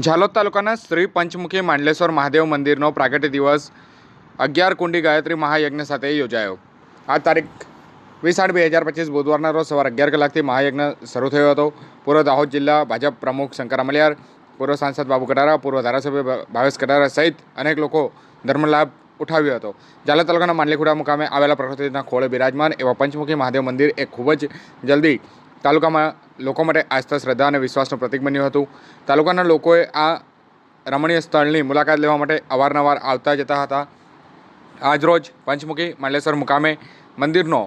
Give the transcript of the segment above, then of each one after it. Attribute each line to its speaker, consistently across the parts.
Speaker 1: ઝાલોદ તાલુકાના શ્રી પંચમુખી માંડલેશ્વર મહાદેવ મંદિરનો પ્રાગટ્ય દિવસ 11 કુંડી ગાયત્રી મહાયજ્ઞ સાથે યોજાયો। આ તારીખ 20/8/2025 બુધવારના રોજ સવારે 11 કલાકથી મહાયજ્ઞ શરૂ થયો હતો। પૂર્વ દાહોદ જિલ્લા ભાજપ પ્રમુખ શંકર અમલિયાર, પૂર્વ સાંસદ બાબુ કટારા, પૂર્વ ધારાસભ્ય ભાવેશ કટારા સહિત અનેક લોકો ધર્મલાભ ઉઠાવ્યો હતો। ઝાલોદ તાલુકાના માંડલીખુડા મુકામે આવેલા પ્રકૃતિના ખોળે બિરાજમાન એવા પંચમુખી મહાદેવ મંદિર એ ખૂબ જ જલ્દી તાલુકામાં લોકો માટે આસ્થા, શ્રદ્ધા અને વિશ્વાસનું પ્રતીક બન્યું હતું। તાલુકાના લોકોએ આ રમણીય સ્થળની મુલાકાત લેવા માટે અવારનવાર આવતા જતા હતા। આજરોજ પંચમુખી માંડલેશ્વર મુકામે મંદિરનો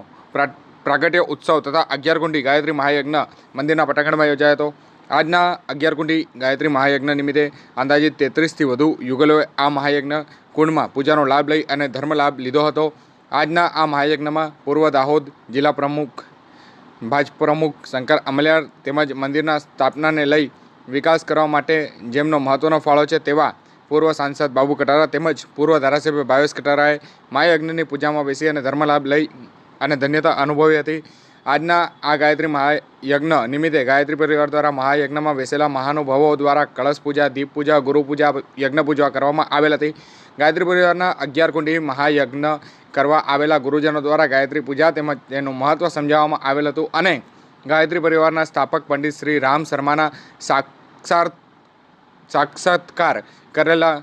Speaker 1: પ્રાગટ્ય ઉત્સવ તથા 11 કુંડી ગાયત્રી મહાયજ્ઞ મંદિરના પટાંગણમાં યોજાયો હતો। આજના 11 કુંડી ગાયત્રી મહાયજ્ઞ નિમિત્તે અંદાજિત 33થી વધુ યુગલોએ આ મહાયજ્ઞ કુંડમાં પૂજાનો લાભ લઈ અને ધર્મલાભ લીધો હતો। આજના આ મહાયજ્ઞમાં પૂર્વ દાહોદ જિલ્લા પ્રમુખ ભાજપ પ્રમુખ શંકર અમલિયાર તેમજ મંદિરના સ્થાપનાને લઈ વિકાસ કરવા માટે જેમનો મહત્વનો ફાળો છે તેવા પૂર્વ સાંસદ બાબુ કટારા તેમજ પૂર્વ ધારાસભ્ય ભાવેશ કટારાએ મહાયજ્ઞની પૂજામાં બેસી અને ધર્મલાભ લઈ અને ધન્યતા અનુભવી હતી। આજના આ ગાયત્રી મહાયજ્ઞ નિમિત્તે ગાયત્રી પરિવાર દ્વારા મહાયજ્ઞમાં બેસેલા મહાનુભાવો દ્વારા કળશ પૂજા, દીપ પૂજા, ગુરુ પૂજા, યજ્ઞ પૂજા કરવામાં આવેલ હતી। ગાયત્રી પરિવારના 11 કુંડી મહાયજ્ઞ કરવા આવેલા ગુરુજનો દ્વારા ગાયત્રી પૂજા તેમજ તેનું મહત્વ સમજાવવામાં આવેલ હતું અને ગાયત્રી પરિવારના સ્થાપક પંડિત શ્રી રામ શર્માના સાક્ષાત્કાર કરેલા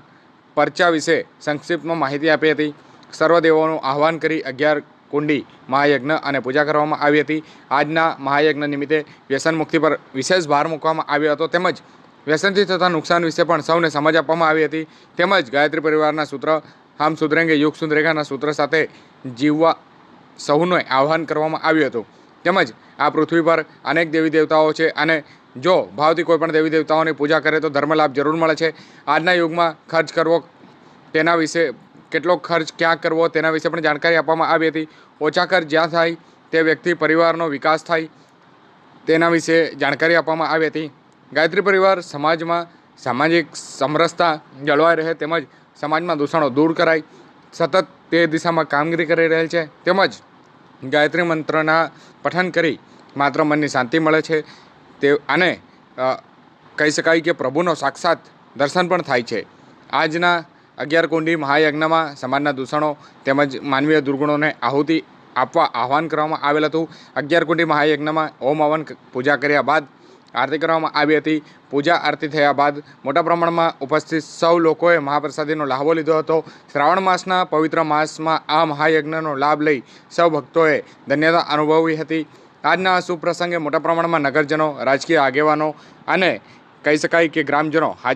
Speaker 1: પરચા વિશે સંક્ષિપ્તમાં માહિતી આપી હતી। સર્વદેવોનું આહ્વાન કરી 11 કુંડી મહાયજ્ઞ અને પૂજા કરવામાં આવી હતી। આજના મહાયજ્ઞ નિમિત્તે વ્યસન મુક્તિ પર વિશેષ ભાર મૂકવામાં આવ્યો હતો તેમજ વ્યસનથી થતા નુકસાન વિશે પણ સૌને સમજ આપવામાં આવી હતી। તેમજ ગાયત્રી પરિવારના સૂત્ર હમ સુધરેંગે યુગ સુધરેગાના સૂત્ર સાથે જીવવા સૌને આહ્વાન કરવામાં આવ્યું હતું। તેમજ આ પૃથ્વી પર અનેક દેવી દેવતાઓ છે અને જો ભાવથી કોઈ પણ દેવી દેવતાઓની પૂજા કરે તો ધર્મલાભ જરૂર મળે છે। આજના યુગમાં ખર્ચ કરવો તેના વિશે કેટલો ખર્ચ ક્યાં કરવો તેના વિશે પણ જાણકારી આપવામાં આવી હતી। ઓછા ખર્ચ જ્યાં થાય તે વ્યક્તિ પરિવારનો વિકાસ થાય તેના વિશે જાણકારી આપવામાં આવી હતી। ગાયત્રી પરિવાર સમાજમાં સામાજિક સમરસતા જળવાઈ રહે તેમજ સમાજમાં દૂષણો દૂર કરાય સતત તે દિશામાં કામગીરી કરી રહેલ છે। તેમજ ગાયત્રી મંત્રના પઠન કરી માત્ર મનની શાંતિ મળે છે તે અને કહી શકાય કે પ્રભુનો સાક્ષાત દર્શન પણ થાય છે। આજના 11 કુંડી મહાયજ્ઞમાં સમાજના દૂષણો તેમજ માનવીય દુર્ગુણોને આહુતિ આપવા આહ્વાન કરવામાં આવેલ હતું। 11 કુંડી મહાયજ્ઞમાં હોમ હવન પૂજા કર્યા બાદ આરતી કરવામાં આવી હતી। પૂજા આરતી થયા બાદ મોટા પ્રમાણમાં ઉપસ્થિત સૌ લોકોએ મહાપ્રસાદીનો લાહવો લીધો હતો। શ્રાવણ માસના પવિત્ર માસમાં આ મહાયજ્ઞનો લાભ લઈ સૌ ભક્તોએ ધન્યતા અનુભવી હતી। આજના આ શુભ પ્રસંગે મોટા પ્રમાણમાં નગરજનો, રાજકીય આગેવાનો અને કહી શકાય કે ગ્રામજનો